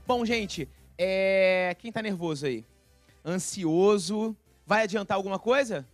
Bom, gente, quem tá nervoso aí? Ansioso. Vai adiantar alguma coisa?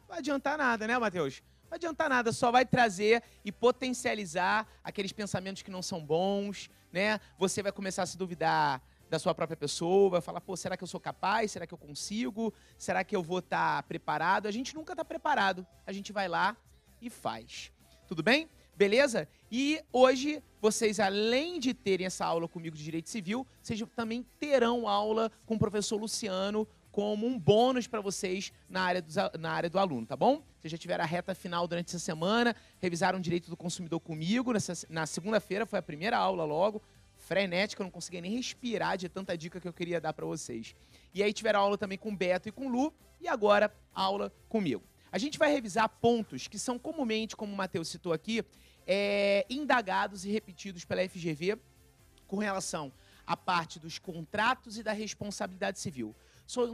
Não vai adiantar nada, né, Matheus? Não vai adiantar nada, só vai trazer e potencializar aqueles pensamentos que não são bons, né? Você vai começar a se duvidar da sua própria pessoa, vai falar, pô, será que eu sou capaz? Será que eu consigo? Será que eu vou estar preparado? A gente nunca está preparado. A gente vai lá e faz. Tudo bem? Beleza? E hoje, vocês, além de terem essa aula comigo de Direito Civil, vocês também terão aula com o professor Luciano como um bônus para vocês na área do aluno, tá bom? Vocês já tiveram a reta final durante essa semana, revisaram o Direito do Consumidor comigo, na segunda-feira foi a primeira aula logo, frenética, eu não conseguia nem respirar de tanta dica que eu queria dar para vocês. E aí tiveram aula também com o Beto e com o Lu, e agora aula comigo. A gente vai revisar pontos que são comumente, como o Matheus citou aqui, indagados e repetidos pela FGV com relação à parte dos contratos e da responsabilidade civil.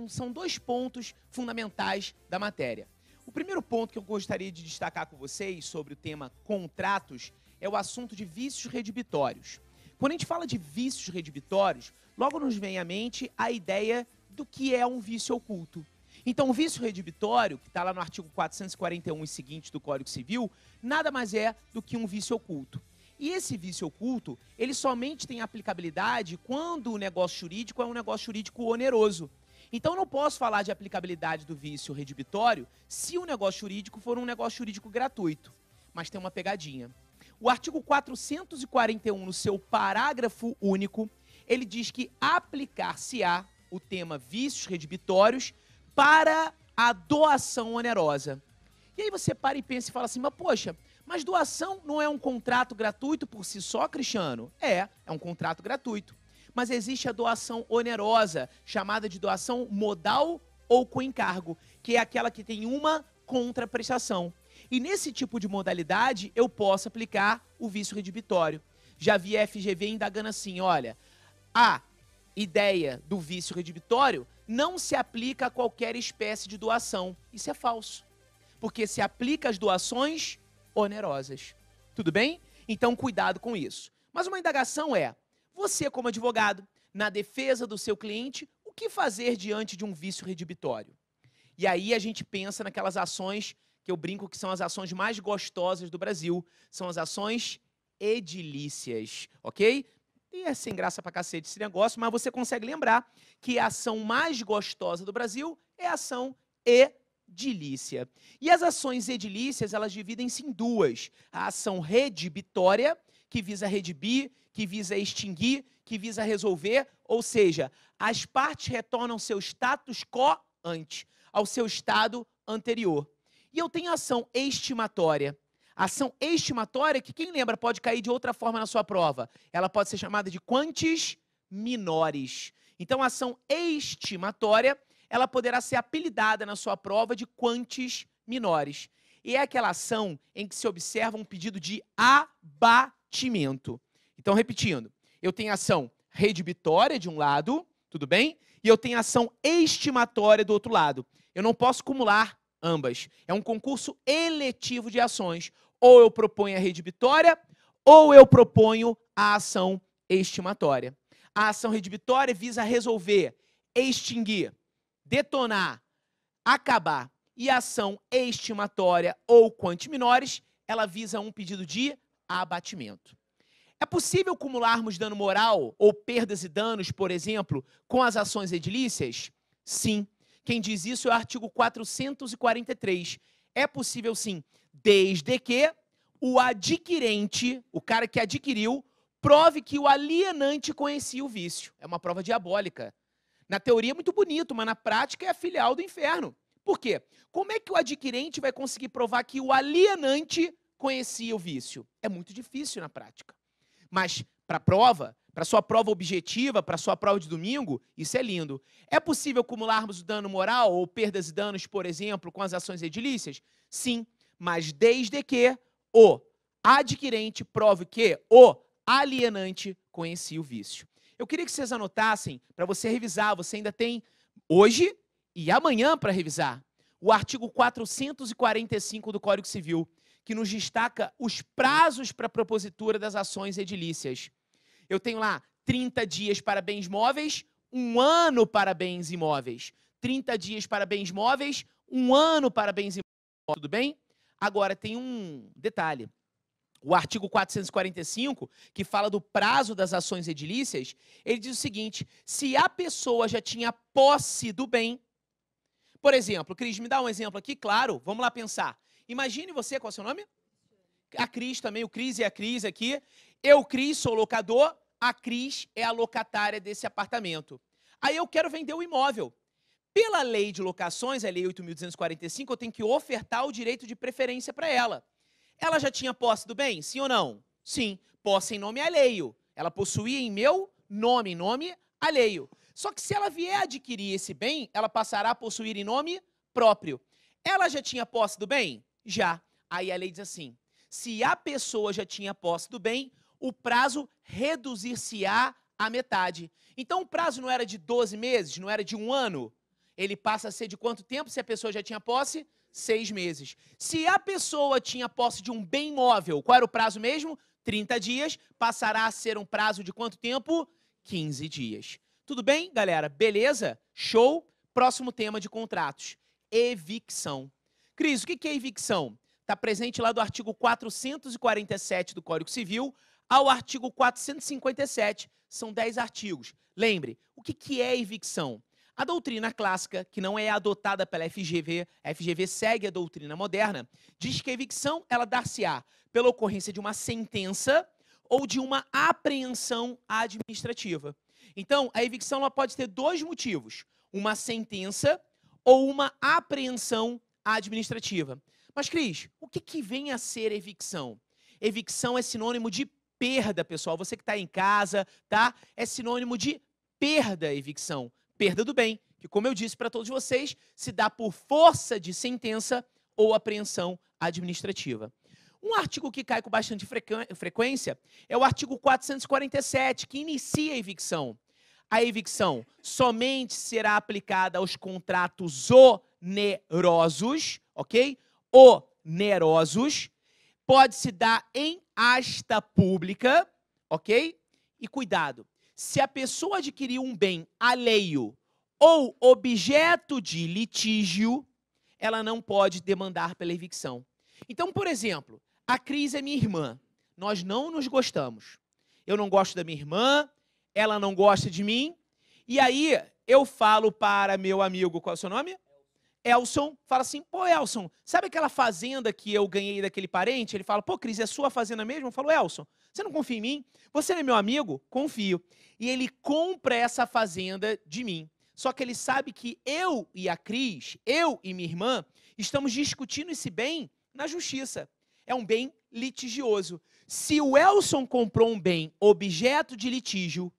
São dois pontos fundamentais da matéria. O primeiro ponto que eu gostaria de destacar com vocês sobre o tema contratos é o assunto de vícios redibitórios. Quando a gente fala de vícios redibitórios, logo nos vem à mente a ideia do que é um vício oculto. Então, o vício redibitório, que está lá no artigo 441 e seguintes do Código Civil, nada mais é do que um vício oculto. E esse vício oculto, ele somente tem aplicabilidade quando o negócio jurídico é um negócio jurídico oneroso. Então, eu não posso falar de aplicabilidade do vício redibitório se o negócio jurídico for um negócio jurídico gratuito. Mas tem uma pegadinha. O artigo 441, no seu parágrafo único, ele diz que aplicar-se-á o tema vícios redibitórios para a doação onerosa. E aí você para e pensa e fala assim, mas poxa, mas doação não é um contrato gratuito por si só, Cristiano? É um contrato gratuito. Mas existe a doação onerosa, chamada de doação modal ou com encargo, que é aquela que tem uma contraprestação. E nesse tipo de modalidade, eu posso aplicar o vício redibitório. Já vi a FGV indagando assim, olha, a ideia do vício redibitório não se aplica a qualquer espécie de doação. Isso é falso, porque se aplica às doações onerosas. Tudo bem? Então, cuidado com isso. Mas uma indagação é, você como advogado, na defesa do seu cliente, o que fazer diante de um vício redibitório? E aí a gente pensa naquelas ações que eu brinco que são as ações mais gostosas do Brasil, são as ações edilícias, ok? E é sem graça pra cacete esse negócio, mas você consegue lembrar que a ação mais gostosa do Brasil é a ação edilícia. E as ações edilícias, elas dividem-se em duas. A ação redibitória, que visa redibir, que visa extinguir, que visa resolver, ou seja, as partes retornam ao seu status quo ante, ao seu estado anterior. E eu tenho a ação estimatória. A ação estimatória, que quem lembra pode cair de outra forma na sua prova. Ela pode ser chamada de quantis minores. Então, a ação estimatória, ela poderá ser apelidada na sua prova de quantis minores. E é aquela ação em que se observa um pedido de abatimento. Então, repetindo, eu tenho a ação redibitória de um lado, tudo bem? E eu tenho a ação estimatória do outro lado. Eu não posso acumular ambas. É um concurso eletivo de ações. Ou eu proponho a redibitória, ou eu proponho a ação estimatória. A ação redibitória visa resolver, extinguir, detonar, acabar. E a ação estimatória, ou quantis minores, ela visa um pedido de abatimento. É possível acumularmos dano moral ou perdas e danos, por exemplo, com as ações edilícias? Sim. Quem diz isso é o artigo 443. É possível sim, desde que o adquirente, o cara que adquiriu, prove que o alienante conhecia o vício. É uma prova diabólica. Na teoria é muito bonito, mas na prática é a filial do inferno. Por quê? Como é que o adquirente vai conseguir provar que o alienante conhecia o vício? É muito difícil na prática. Mas para a prova, para sua prova objetiva, para sua prova de domingo, isso é lindo. É possível acumularmos o dano moral ou perdas e danos, por exemplo, com as ações edilícias? Sim, mas desde que o adquirente prove que o alienante conhecia o vício. Eu queria que vocês anotassem, para você revisar, você ainda tem hoje e amanhã para revisar, o artigo 445 do Código Civil, que nos destaca os prazos para a propositura das ações edilícias. Eu tenho lá 30 dias para bens móveis, 1 ano para bens imóveis. 30 dias para bens móveis, 1 ano para bens imóveis. Tudo bem? Agora, tem um detalhe. O artigo 445, que fala do prazo das ações edilícias, ele diz o seguinte: se a pessoa já tinha posse do bem. Por exemplo, Cris, me dá um exemplo aqui, claro, vamos lá pensar. Imagine você, qual é o seu nome? A Cris também, o Cris e a Cris aqui. Eu, Cris, sou locador, a Cris é a locatária desse apartamento. Aí eu quero vender o imóvel. Pela lei de locações, a lei 8.245, eu tenho que ofertar o direito de preferência para ela. Ela já tinha posse do bem? Sim ou não? Sim. Posse em nome alheio. Ela possuía em meu nome, alheio. Só que se ela vier adquirir esse bem, ela passará a possuir em nome próprio. Ela já tinha posse do bem? Já. Aí a lei diz assim: se a pessoa já tinha posse do bem, o prazo reduzir-se-á à metade. Então o prazo não era de 12 meses, não era de 1 ano? Ele passa a ser de quanto tempo se a pessoa já tinha posse? 6 meses. Se a pessoa tinha posse de um bem móvel, qual era o prazo mesmo? 30 dias, passará a ser um prazo de quanto tempo? 15 dias. Tudo bem, galera? Beleza? Show? Próximo tema de contratos. Evicção. Cris, o que é evicção? Está presente lá do artigo 447 do Código Civil ao artigo 457. São 10 artigos. Lembre, o que é evicção? A doutrina clássica, que não é adotada pela FGV, a FGV segue a doutrina moderna, diz que a evicção ela dar-se-á pela ocorrência de uma sentença ou de uma apreensão administrativa. Então, a evicção ela pode ter 2 motivos: uma sentença ou uma apreensão administrativa. Mas, Cris, o que vem a ser evicção? Evicção é sinônimo de perda, pessoal. Você que está em casa, tá? É sinônimo de perda, evicção. Perda do bem, que, como eu disse para todos vocês, se dá por força de sentença ou apreensão administrativa. Um artigo que cai com bastante frequência é o artigo 447, que inicia a evicção. A evicção somente será aplicada aos contratos onerosos, ok? Onerosos. Pode se dar em asta pública, ok? E cuidado, se a pessoa adquiriu um bem alheio ou objeto de litígio, ela não pode demandar pela evicção. Então, por exemplo, a Cris é minha irmã. Nós não nos gostamos. Eu não gosto da minha irmã, ela não gosta de mim. E aí, eu falo para meu amigo, qual é o seu nome? Elson. Fala assim: pô, Elson, sabe aquela fazenda que eu ganhei daquele parente? Ele fala: pô, Cris, é sua fazenda mesmo? Eu falo: Elson, você não confia em mim? Você é meu amigo? Confio. E ele compra essa fazenda de mim. Só que ele sabe que eu e a Cris, eu e minha irmã, estamos discutindo esse bem na justiça. É um bem litigioso. Se o Elson comprou um bem objeto de litígio,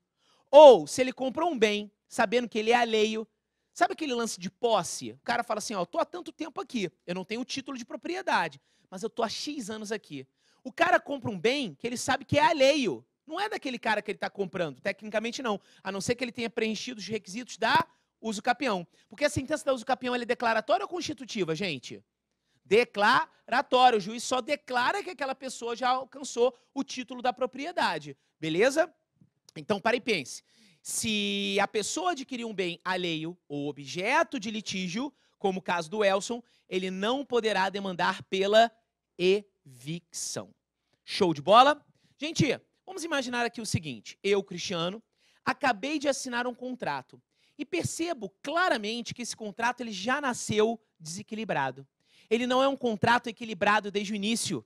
ou se ele comprou um bem sabendo que ele é alheio, sabe aquele lance de posse? O cara fala assim: ó, eu tô há tanto tempo aqui, eu não tenho título de propriedade, mas eu tô há X anos aqui. O cara compra um bem que ele sabe que é alheio. Não é daquele cara que ele está comprando, tecnicamente não, a não ser que ele tenha preenchido os requisitos da usucapião. Porque a sentença da usucapião ela é declaratória ou constitutiva, gente? Declaratória. O juiz só declara que aquela pessoa já alcançou o título da propriedade. Beleza? Então, pare e pense. Se a pessoa adquirir um bem alheio ou objeto de litígio, como o caso do Elson, ele não poderá demandar pela evicção. Show de bola? Gente, vamos imaginar aqui o seguinte: eu, Cristiano, acabei de assinar um contrato e percebo claramente que esse contrato ele já nasceu desequilibrado. Ele não é um contrato equilibrado desde o início.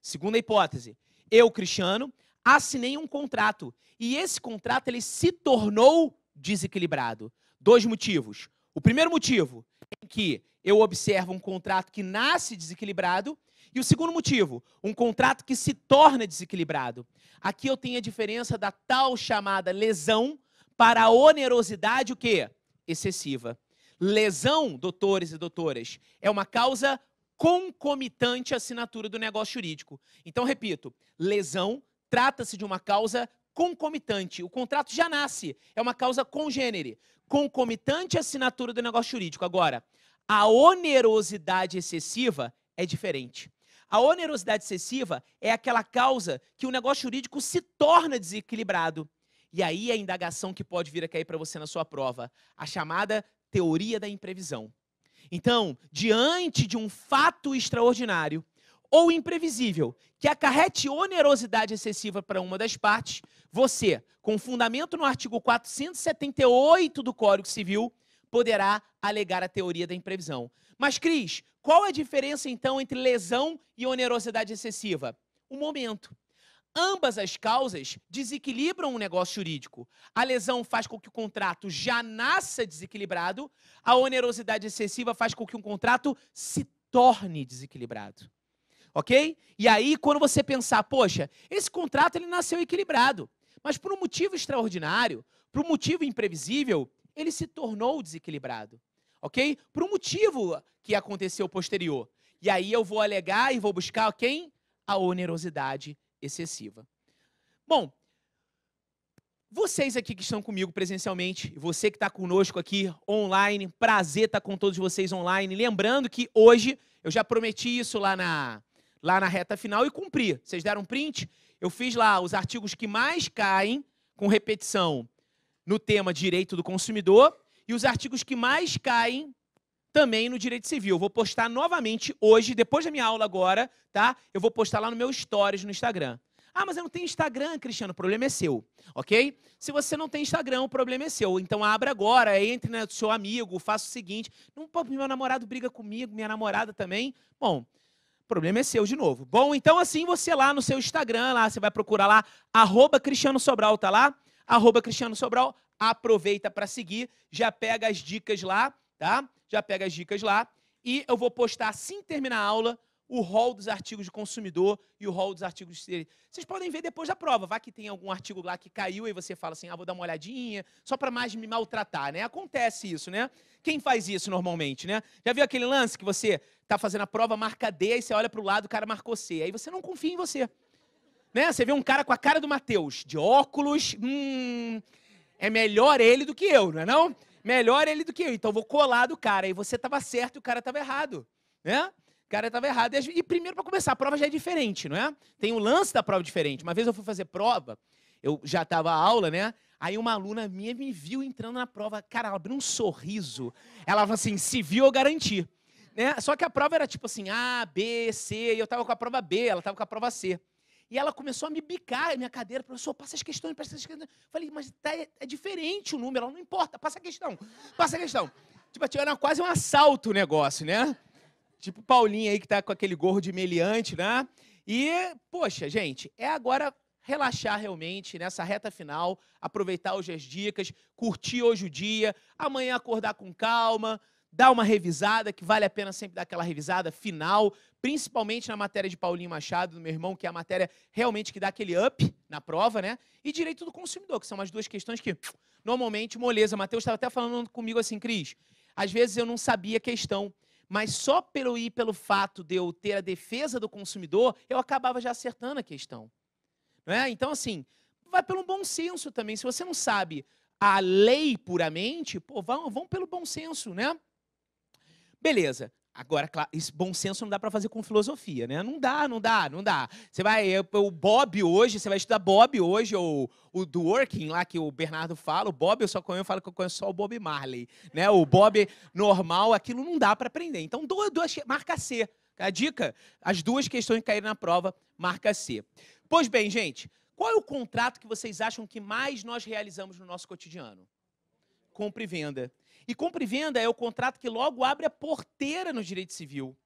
Segunda hipótese: eu, Cristiano, assinei um contrato e esse contrato ele se tornou desequilibrado. 2 motivos. O primeiro motivo é que eu observo um contrato que nasce desequilibrado e o segundo motivo, um contrato que se torna desequilibrado. Aqui eu tenho a diferença da tal chamada lesão para a onerosidade o quê? Excessiva. Lesão, doutores e doutoras, é uma causa concomitante à assinatura do negócio jurídico. Então, repito, lesão trata-se de uma causa concomitante. O contrato já nasce, é uma causa congênere, concomitante à assinatura do negócio jurídico. Agora, a onerosidade excessiva é diferente. A onerosidade excessiva é aquela causa que o negócio jurídico se torna desequilibrado. E aí a indagação que pode vir a cair para você na sua prova, a chamada teoria da imprevisão. Então, diante de um fato extraordinário ou imprevisível que acarrete onerosidade excessiva para uma das partes, você, com fundamento no artigo 478 do Código Civil, poderá alegar a teoria da imprevisão. Mas, Cris, qual é a diferença, então, entre lesão e onerosidade excessiva? O momento. Ambas as causas desequilibram o negócio jurídico. A lesão faz com que o contrato já nasça desequilibrado, a onerosidade excessiva faz com que um contrato se torne desequilibrado. Ok? E aí, quando você pensar, poxa, esse contrato ele nasceu equilibrado, mas por um motivo extraordinário, por um motivo imprevisível, ele se tornou desequilibrado. Ok? Por um motivo que aconteceu posterior. E aí eu vou alegar e vou buscar quem? A onerosidade excessiva. Bom, vocês aqui que estão comigo presencialmente, você que está conosco aqui online, prazer estar com todos vocês online. Lembrando que hoje eu já prometi isso lá na reta final e cumpri. Vocês deram um print? Eu fiz lá os artigos que mais caem com repetição no tema direito do consumidor e os artigos que mais caem também no direito civil. Eu vou postar novamente hoje, depois da minha aula agora, tá? Eu vou postar lá no meu stories no Instagram. Ah, mas eu não tenho Instagram, Cristiano, o problema é seu, ok? Se você não tem Instagram, o problema é seu. Então abra agora, entre no seu amigo, faça o seguinte. Não, pô, meu namorado briga comigo, minha namorada também. Bom, o problema é seu de novo. Bom, então assim você lá no seu Instagram, lá você vai procurar lá, @CristianoSobral, tá lá? @CristianoSobral, aproveita para seguir, já pega as dicas lá, tá? Já pega as dicas lá e eu vou postar, assim que terminar a aula, o rol dos artigos de consumidor e o rol dos artigos de direito. Vocês podem ver depois da prova. Vai que tem algum artigo lá que caiu e você fala assim, vou dar uma olhadinha, só para mais me maltratar, né? Acontece isso, né? Quem faz isso normalmente, né? Já viu aquele lance que você tá fazendo a prova, marca D, aí você olha para o lado, o cara marcou C. Aí você não confia em você. Né? Você vê um cara com a cara do Matheus, de óculos, é melhor ele do que eu, não é não? Melhor ele do que eu. Então eu vou colar do cara. E você estava certo e o cara estava errado. Né? O cara estava errado. E primeiro, para começar, a prova já é diferente, não é? Tem um lance da prova diferente. Uma vez eu fui fazer prova, eu já estava aula, né? Aí uma aluna minha me viu entrando na prova. Cara, ela abriu um sorriso. Ela falou assim, se viu, eu garanti. Né? Só que a prova era tipo assim, A, B, C. E eu estava com a prova B, ela estava com a prova C. E ela começou a me bicar a minha cadeira. Professor, passa as questões, passa as questões. Falei, mas é diferente o número. Ela, não importa, passa a questão. Passa a questão. Tipo, era quase um assalto o negócio, né? Tipo Paulinho aí que tá com aquele gorro de meliante, né? E, poxa, gente, é agora relaxar realmente nessa reta final, aproveitar hoje as dicas, curtir hoje o dia, amanhã acordar com calma, dar uma revisada, que vale a pena sempre dar aquela revisada final, principalmente na matéria de Paulinho Machado, do meu irmão, que é a matéria realmente que dá aquele up na prova, né? E direito do consumidor, que são as duas questões que, normalmente, moleza. Matheus estava até falando comigo assim, Cris, às vezes eu não sabia a questão, mas só pelo fato de eu ter a defesa do consumidor, eu acabava já acertando a questão. Não é? Então, assim, vai pelo bom senso também. Se você não sabe a lei puramente, pô, vão pelo bom senso, né? Beleza. Agora, claro, esse bom senso não dá para fazer com filosofia, né? Não dá. Você vai, o Bob hoje, você vai estudar Bob hoje, ou o do Working lá que o Bernardo fala, o Bob eu falo que eu conheço só o Bob Marley, né? O Bob normal, aquilo não dá para aprender. Então, marca C. A dica, as duas questões que caíram na prova, marca C. Pois bem, gente, qual é o contrato que vocês acham que mais nós realizamos no nosso cotidiano? Compra e venda. E compra e venda é o contrato que logo abre a porteira no direito civil.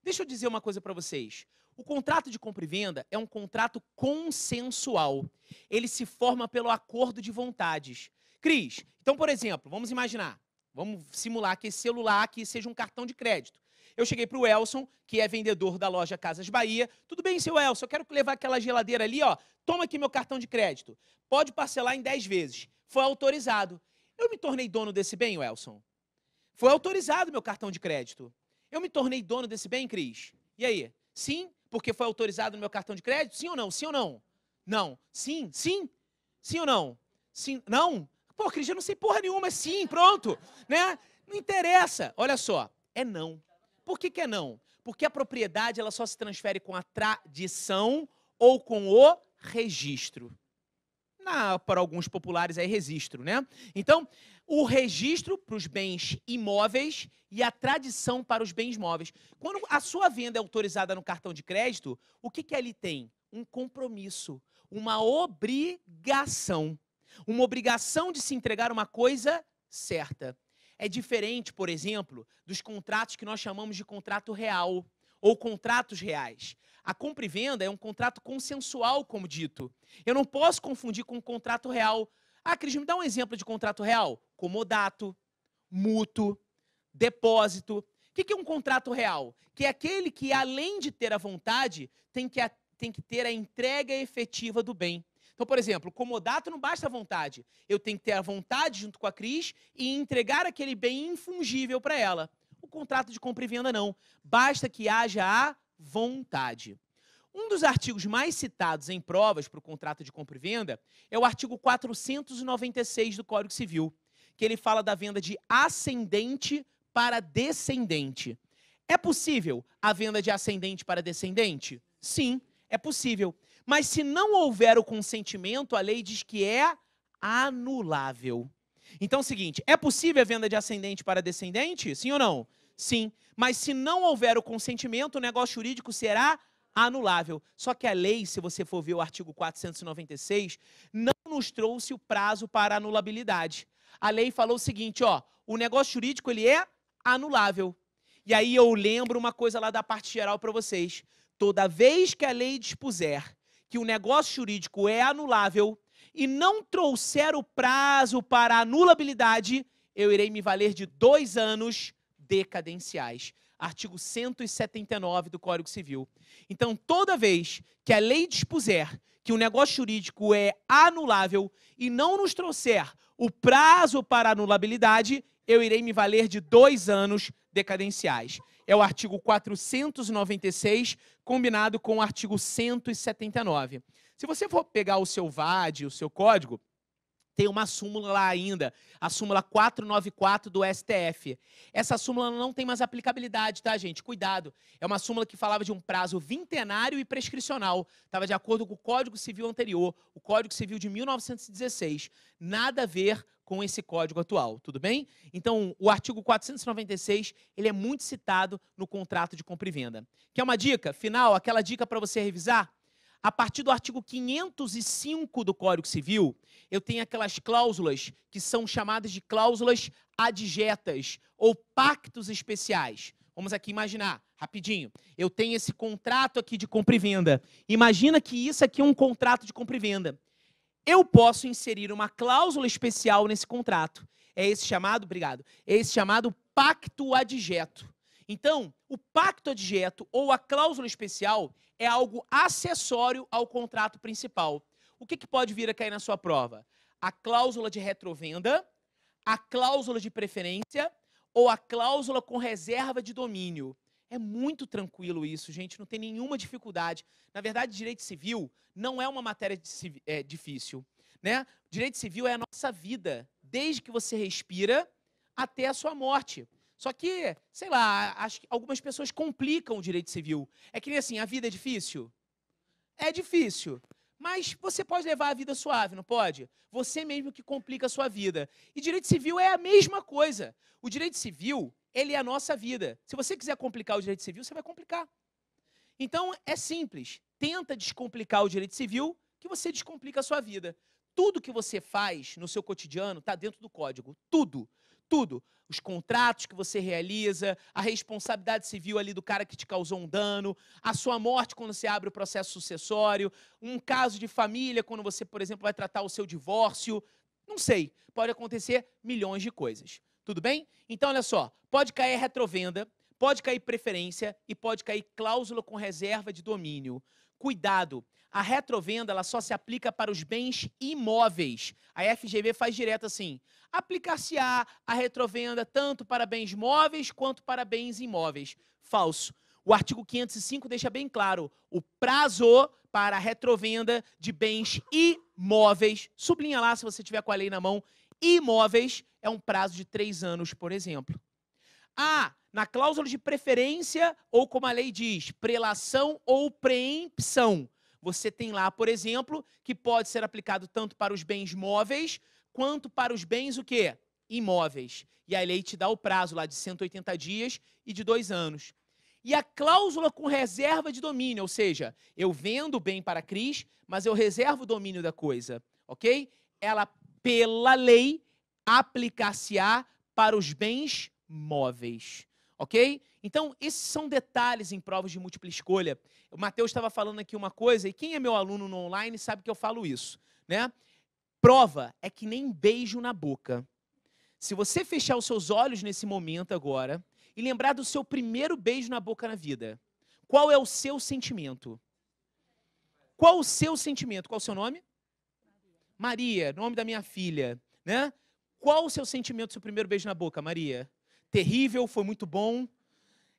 Deixa eu dizer uma coisa para vocês. O contrato de compra e venda é um contrato consensual. Ele se forma pelo acordo de vontades. Cris, então, por exemplo, vamos imaginar, vamos simular que esse celular aqui seja um cartão de crédito. Eu cheguei para o Elson, que é vendedor da loja Casas Bahia. Tudo bem, seu Elson, eu quero levar aquela geladeira ali, ó. Toma aqui meu cartão de crédito. Pode parcelar em 10 vezes. Foi autorizado. Eu me tornei dono desse bem, Welson? Foi autorizado meu cartão de crédito. Eu me tornei dono desse bem, Cris? E aí? Sim, porque foi autorizado no meu cartão de crédito? Sim ou não? Sim ou não? Não. Sim? Sim? Sim ou não? Sim? Não? Pô, Cris, eu não sei porra nenhuma. É sim, pronto. Né? Não interessa. Olha só, é não. Por que é não? Porque a propriedade ela só se transfere com a tradição ou com o registro. para alguns populares é registro, né? Então, o registro para os bens imóveis e a tradição para os bens móveis. Quando a sua venda é autorizada no cartão de crédito, o que ele tem? Um compromisso, uma obrigação. Uma obrigação de se entregar uma coisa certa. É diferente, por exemplo, dos contratos que nós chamamos de contrato real ou contratos reais. A compra e venda é um contrato consensual, como dito. Eu não posso confundir com um contrato real. Ah, Cris, me dá um exemplo de contrato real. Comodato, mútuo, depósito. O que é um contrato real? Que é aquele que, além de ter a vontade, tem que ter a entrega efetiva do bem. Então, por exemplo, comodato não basta a vontade. Eu tenho que ter a vontade junto com a Cris e entregar aquele bem infungível para ela. O contrato de compra e venda não. Basta que haja a vontade. Um dos artigos mais citados em provas para o contrato de compra e venda é o artigo 496 do Código Civil, que ele fala da venda de ascendente para descendente. É possível a venda de ascendente para descendente? Sim, é possível. Mas se não houver o consentimento, a lei diz que é anulável. Então é o seguinte, é possível a venda de ascendente para descendente? Sim ou não? Sim. Mas se não houver o consentimento, o negócio jurídico será anulável. Só que a lei, se você for ver o artigo 496, não nos trouxe o prazo para anulabilidade. A lei falou o seguinte, ó, o negócio jurídico ele é anulável. E aí eu lembro uma coisa lá da parte geral para vocês. Toda vez que a lei dispuser que o negócio jurídico é anulável e não trouxer o prazo para anulabilidade, eu irei me valer de 2 anos decadenciais. Artigo 179 do Código Civil. Então, toda vez que a lei dispuser que o negócio jurídico é anulável e não nos trouxer o prazo para anulabilidade, eu irei me valer de 2 anos decadenciais. É o artigo 496, combinado com o artigo 179. Se você for pegar o seu VAD, o seu código, tem uma súmula lá ainda, a súmula 494 do STF. Essa súmula não tem mais aplicabilidade, tá, gente? Cuidado. É uma súmula que falava de um prazo vintenário e prescricional. Estava de acordo com o Código Civil anterior, o Código Civil de 1916. Nada a ver com esse código atual, tudo bem? Então, o artigo 496, ele é muito citado no contrato de compra e venda. Quer uma dica final? Aquela dica para você revisar? A partir do artigo 505 do Código Civil, eu tenho aquelas cláusulas que são chamadas de cláusulas adjetas ou pactos especiais. Vamos aqui imaginar, rapidinho. Eu tenho esse contrato aqui de compra e venda. Imagina que isso aqui é um contrato de compra e venda. Eu posso inserir uma cláusula especial nesse contrato. É esse chamado, obrigado, é esse chamado pacto adjeto. Então, o pacto adjeto ou a cláusula especial é algo acessório ao contrato principal. O que pode vir a cair na sua prova? A cláusula de retrovenda, a cláusula de preferência ou a cláusula com reserva de domínio. É muito tranquilo isso, gente, não tem nenhuma dificuldade. Na verdade, direito civil não é uma matéria difícil, né? Direito civil é a nossa vida, desde que você respira até a sua morte. Só que, sei lá, acho que algumas pessoas complicam o direito civil. É que nem assim, a vida é difícil? É difícil. Mas você pode levar a vida suave, não pode? Você mesmo que complica a sua vida. E direito civil é a mesma coisa. O direito civil, ele é a nossa vida. Se você quiser complicar o direito civil, você vai complicar. Então, é simples. Tenta descomplicar o direito civil, que você descomplica a sua vida. Tudo que você faz no seu cotidiano está dentro do código. Tudo. Tudo. Os contratos que você realiza, a responsabilidade civil ali do cara que te causou um dano, a sua morte quando você abre o processo sucessório, um caso de família quando você, por exemplo, vai tratar o seu divórcio. Não sei. Pode acontecer milhões de coisas. Tudo bem? Então, olha só. Pode cair retrovenda, pode cair preferência e pode cair cláusula com reserva de domínio. Cuidado. A retrovenda ela só se aplica para os bens imóveis. A FGV faz direto assim. Aplicar-se-á a retrovenda tanto para bens móveis quanto para bens imóveis. Falso. O artigo 505 deixa bem claro. O prazo para a retrovenda de bens imóveis, sublinha lá se você tiver com a lei na mão, imóveis é um prazo de 3 anos, por exemplo. Ah, na cláusula de preferência, ou como a lei diz, prelação ou preempção, você tem lá, por exemplo, que pode ser aplicado tanto para os bens móveis, quanto para os bens o quê? Imóveis. E a lei te dá o prazo lá de 180 dias e de 2 anos. E a cláusula com reserva de domínio, ou seja, eu vendo o bem para Cris, mas eu reservo o domínio da coisa, ok? Ela, pela lei, aplicar-se-á para os bens móveis, ok? Então, esses são detalhes em provas de múltipla escolha. O Matheus estava falando aqui uma coisa, e quem é meu aluno no online sabe que eu falo isso, né? Prova é que nem beijo na boca. Se você fechar os seus olhos nesse momento agora e lembrar do seu primeiro beijo na boca na vida, qual é o seu sentimento? Qual o seu sentimento? Qual o seu nome? Maria, nome da minha filha, né? Qual o seu sentimento do seu primeiro beijo na boca, Maria? Terrível, foi muito bom.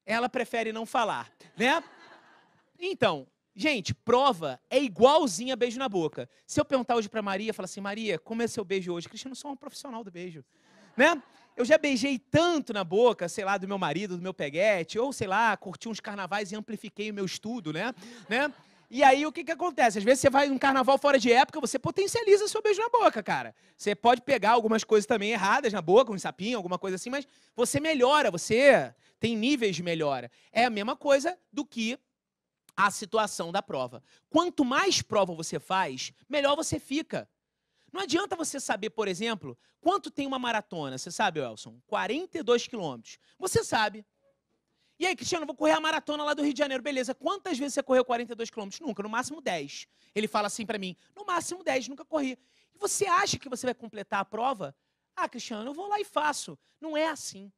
Ela prefere não falar, né? Então, gente, prova é igualzinha a beijo na boca. Se eu perguntar hoje para Maria, falar assim, Maria, como é seu beijo hoje? Cristiano, eu sou uma profissional do beijo, né? Eu já beijei tanto na boca, sei lá, do meu marido, do meu peguete, ou sei lá, curti uns carnavais e amplifiquei o meu estudo, né? E aí, o que acontece? Às vezes você vai num carnaval fora de época, você potencializa seu beijo na boca, cara. Você pode pegar algumas coisas também erradas na boca, um sapinho, alguma coisa assim, mas você melhora, você tem níveis de melhora. É a mesma coisa do que a situação da prova. Quanto mais prova você faz, melhor você fica. Não adianta você saber, por exemplo, quanto tem uma maratona. Você sabe, Elson? 42 quilômetros. Você sabe. E aí, Cristiano, eu vou correr a maratona lá do Rio de Janeiro. Beleza, quantas vezes você correu 42 quilômetros? Nunca, no máximo 10. Ele fala assim pra mim, no máximo 10, nunca corri. E você acha que você vai completar a prova? Ah, Cristiano, eu vou lá e faço. Não é assim.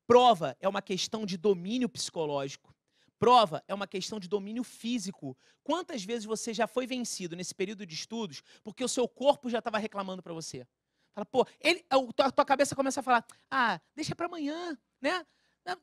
Prova é uma questão de domínio psicológico. Prova é uma questão de domínio físico. Quantas vezes você já foi vencido nesse período de estudos porque o seu corpo já estava reclamando para você? Fala, pô, a tua cabeça começa a falar, deixa para amanhã, né?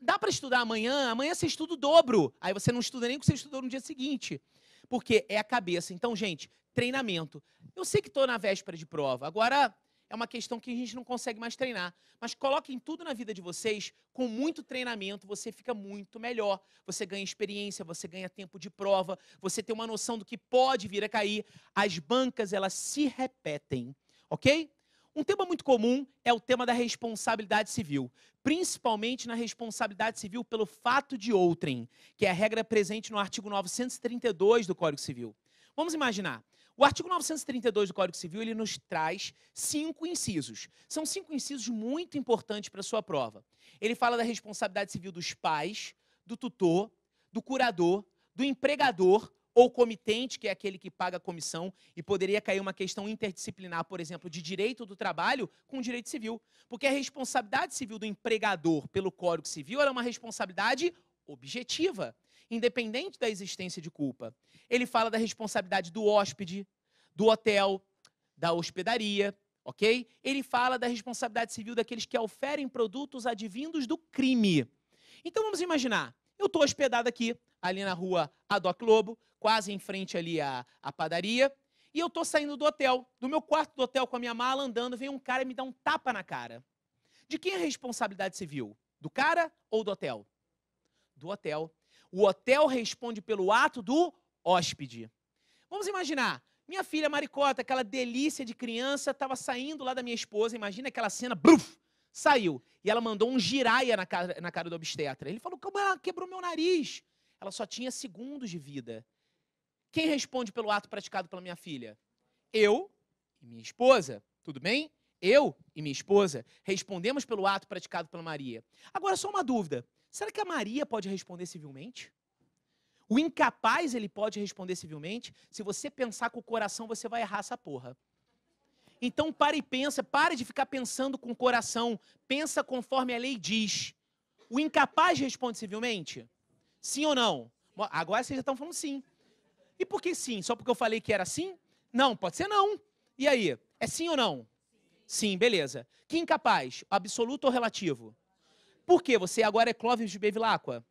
Dá para estudar amanhã você estuda o dobro. Aí você não estuda nem o que você estudou no dia seguinte. Porque é a cabeça. Então, gente, treinamento. Eu sei que estou na véspera de prova. Agora, é uma questão que a gente não consegue mais treinar. Mas coloquem tudo na vida de vocês, com muito treinamento, você fica muito melhor. Você ganha experiência, você ganha tempo de prova, você tem uma noção do que pode vir a cair. As bancas, elas se repetem, ok? Um tema muito comum é o tema da responsabilidade civil, principalmente na responsabilidade civil pelo fato de outrem, que é a regra presente no artigo 932 do Código Civil. Vamos imaginar. O artigo 932 do Código Civil, ele nos traz 5 incisos. São 5 incisos muito importantes para a sua prova. Ele fala da responsabilidade civil dos pais, do tutor, do curador, do empregador ou comitente, que é aquele que paga a comissão, e poderia cair uma questão interdisciplinar, por exemplo, de direito do trabalho com direito civil. Porque a responsabilidade civil do empregador pelo Código Civil é uma responsabilidade objetiva, independente da existência de culpa. Ele fala da responsabilidade do hóspede, do hotel, da hospedaria, ok? Ele fala da responsabilidade civil daqueles que oferem produtos advindos do crime. Então vamos imaginar, eu estou hospedado aqui, ali na rua Adoc Lobo, quase em frente ali à padaria, e eu estou saindo do hotel, do meu quarto do hotel com a minha mala andando, vem um cara e me dá um tapa na cara. De quem é a responsabilidade civil? Do cara ou do hotel? Do hotel. O hotel responde pelo ato do hóspede. Vamos imaginar, minha filha Maricota, aquela delícia de criança, estava saindo lá da minha esposa, imagina aquela cena, bruf, saiu. E ela mandou um giraia na cara do obstetra. Ele falou, como ela quebrou meu nariz? Ela só tinha segundos de vida. Quem responde pelo ato praticado pela minha filha? Eu e minha esposa, tudo bem? Eu e minha esposa respondemos pelo ato praticado pela Maria. Agora, só uma dúvida. Será que a Maria pode responder civilmente? O incapaz, ele pode responder civilmente? Se você pensar com o coração, você vai errar essa porra. Então, pare e pensa. Pare de ficar pensando com o coração. Pensa conforme a lei diz. O incapaz responde civilmente? Sim ou não? Agora vocês já estão falando sim. E por que sim? Só porque eu falei que era sim? Não, pode ser não. E aí? É sim ou não? Sim, beleza. Que incapaz? Absoluto ou relativo? Por quê? Você agora é Clóvis de Bevilacqua?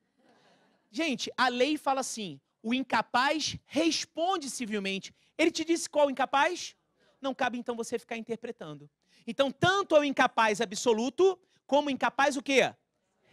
Gente, a lei fala assim, o incapaz responde civilmente. Ele te disse qual o incapaz? Não cabe então você ficar interpretando. Então, tanto é o incapaz absoluto, como o incapaz o quê?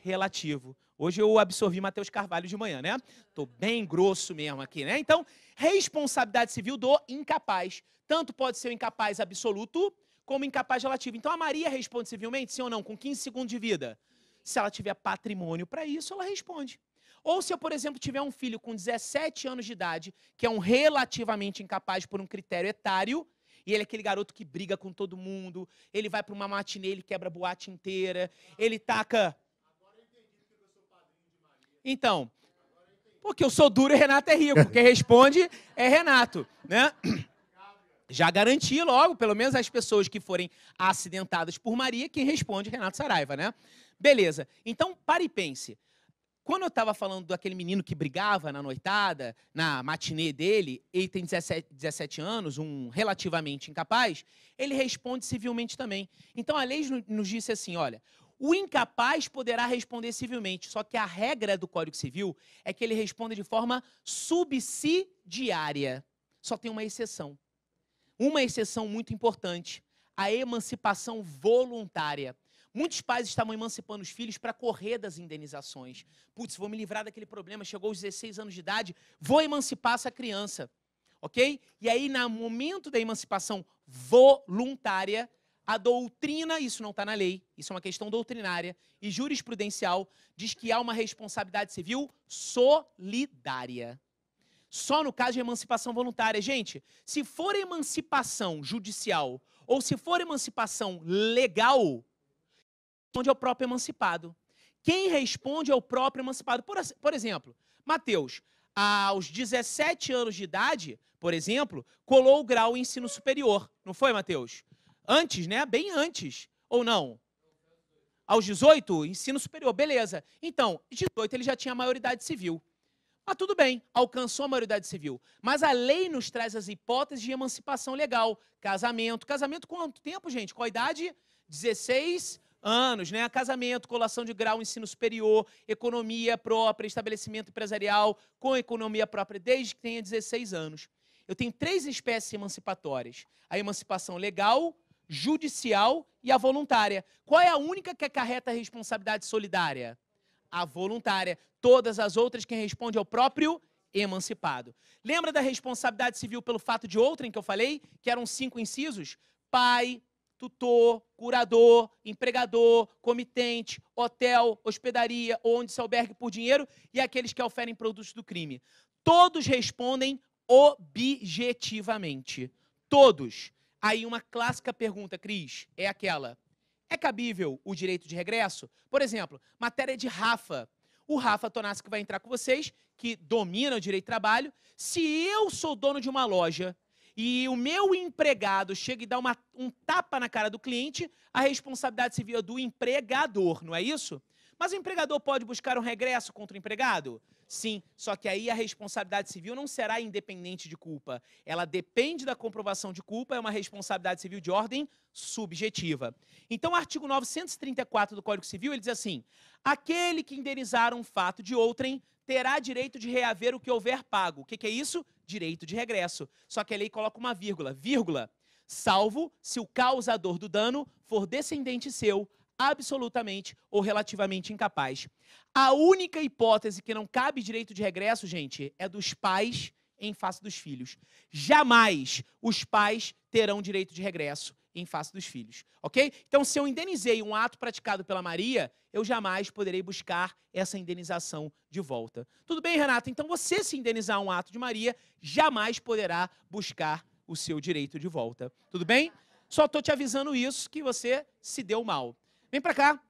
Relativo. Hoje eu absorvi Matheus Carvalho de manhã, né? Tô bem grosso mesmo aqui, né? Então, responsabilidade civil do incapaz. Tanto pode ser o incapaz absoluto, como incapaz relativo. Então, a Maria responde civilmente, sim ou não, com 15 segundos de vida. Se ela tiver patrimônio para isso, ela responde. Ou se eu, por exemplo, tiver um filho com 17 anos de idade, que é um relativamente incapaz por um critério etário, e ele é aquele garoto que briga com todo mundo, ele vai para uma matinê, ele quebra a boate inteira, ele taca... Então, porque eu sou duro e Renato é rico. Quem responde é Renato, né? Já garanti logo, pelo menos as pessoas que forem acidentadas por Maria, quem responde é Renato Saraiva, né? Beleza. Então, pare e pense. Quando eu estava falando daquele menino que brigava na noitada, na matinê dele, ele tem 17 anos, um relativamente incapaz, ele responde civilmente também. Então, a lei nos disse assim, olha, o incapaz poderá responder civilmente, só que a regra do Código Civil é que ele responda de forma subsidiária. Só tem uma exceção. Uma exceção muito importante, a emancipação voluntária. Muitos pais estavam emancipando os filhos para correr das indenizações. Putz, vou me livrar daquele problema, chegou aos 16 anos de idade, vou emancipar essa criança. Ok? E aí, no momento da emancipação voluntária, a doutrina, isso não está na lei, isso é uma questão doutrinária e jurisprudencial, diz que há uma responsabilidade civil solidária. Só no caso de emancipação voluntária. Gente, se for emancipação judicial ou se for emancipação legal, responde ao próprio emancipado. Quem responde é o próprio emancipado. Por exemplo, Matheus, aos 17 anos de idade, por exemplo, colou o grau em ensino superior. Não foi, Matheus? Antes, né? Bem antes. Ou não? Aos 18, ensino superior. Beleza. Então, 18 ele já tinha a maioridade civil. Ah, tudo bem, alcançou a maioridade civil. Mas a lei nos traz as hipóteses de emancipação legal. Casamento. Casamento quanto tempo, gente? Qual a idade? 16 anos, né? Casamento, colação de grau, ensino superior, economia própria, estabelecimento empresarial com economia própria, desde que tenha 16 anos. Eu tenho 3 espécies emancipatórias. A emancipação legal, judicial e a voluntária. Qual é a única que acarreta a responsabilidade solidária? A voluntária. Todas as outras, quem responde é o próprio emancipado. Lembra da responsabilidade civil pelo fato de outrem que eu falei? Que eram 5 incisos? Pai, tutor, curador, empregador, comitente, hotel, hospedaria, onde se albergue por dinheiro e aqueles que oferem produtos do crime. Todos respondem objetivamente. Todos. Aí uma clássica pergunta, Cris, é aquela: é cabível o direito de regresso? Por exemplo, matéria de Rafa. O Rafa Tonassi que vai entrar com vocês, que domina o direito de trabalho. Se eu sou dono de uma loja e o meu empregado chega e dá um tapa na cara do cliente, a responsabilidade civil é do empregador, não é isso? Mas o empregador pode buscar um regresso contra o empregado? Sim, só que aí a responsabilidade civil não será independente de culpa. Ela depende da comprovação de culpa, é uma responsabilidade civil de ordem subjetiva. Então, o artigo 934 do Código Civil, ele diz assim: aquele que indenizar um fato de outrem terá direito de reaver o que houver pago. O que é isso? Direito de regresso. Só que a lei coloca uma vírgula, salvo se o causador do dano for descendente seu, absolutamente ou relativamente incapaz. A única hipótese que não cabe direito de regresso, gente, é dos pais em face dos filhos. Jamais os pais terão direito de regresso em face dos filhos, ok? Então, se eu indenizei um ato praticado pela Maria, eu jamais poderei buscar essa indenização de volta. Tudo bem, Renato? Então, você, se indenizar um ato de Maria, jamais poderá buscar o seu direito de volta. Tudo bem? Só estou te avisando isso, que você se deu mal. Vem para cá,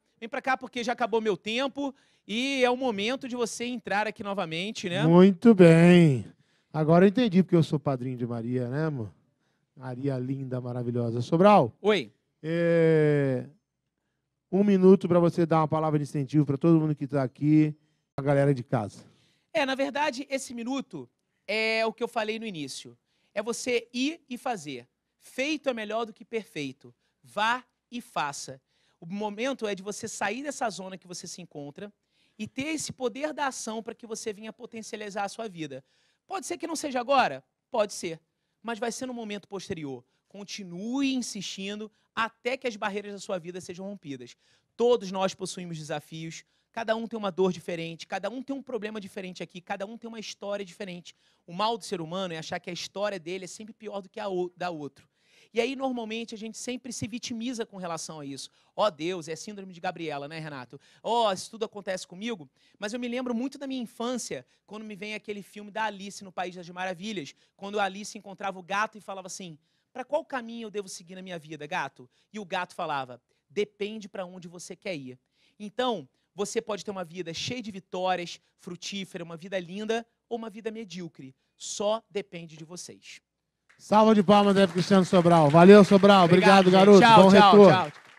porque já acabou meu tempo e é o momento de você entrar aqui novamente, né? Muito bem. Agora eu entendi porque eu sou padrinho de Maria, né, amor? Maria linda, maravilhosa. Sobral. Oi. 1 minuto para você dar uma palavra de incentivo para todo mundo que está aqui, a galera de casa. Na verdade, esse minuto é o que eu falei no início. É você ir e fazer. Feito é melhor do que perfeito. Vá e faça. O momento é de você sair dessa zona que você se encontra e ter esse poder da ação para que você venha potencializar a sua vida. Pode ser que não seja agora? Pode ser. Mas vai ser no momento posterior. Continue insistindo até que as barreiras da sua vida sejam rompidas. Todos nós possuímos desafios, Cada um tem uma dor diferente, cada um tem um problema diferente aqui, cada um tem uma história diferente. O mal do ser humano é achar que a história dele é sempre pior do que a da outro. E aí, normalmente, a gente sempre se vitimiza com relação a isso. Ó, Deus, é síndrome de Gabriela, né, Renato? Ó, isso tudo acontece comigo. Mas eu me lembro muito da minha infância, quando me vem aquele filme da Alice no País das Maravilhas, quando a Alice encontrava o gato e falava assim, para qual caminho eu devo seguir na minha vida, gato? E o gato falava, depende para onde você quer ir. Então, você pode ter uma vida cheia de vitórias, frutífera, uma vida linda ou uma vida medíocre. Só depende de vocês. Salva de palmas aí pro Cristiano Sobral. Valeu, Sobral. Obrigado, Obrigado, garoto. tchau, Bom tchau, retorno. tchau.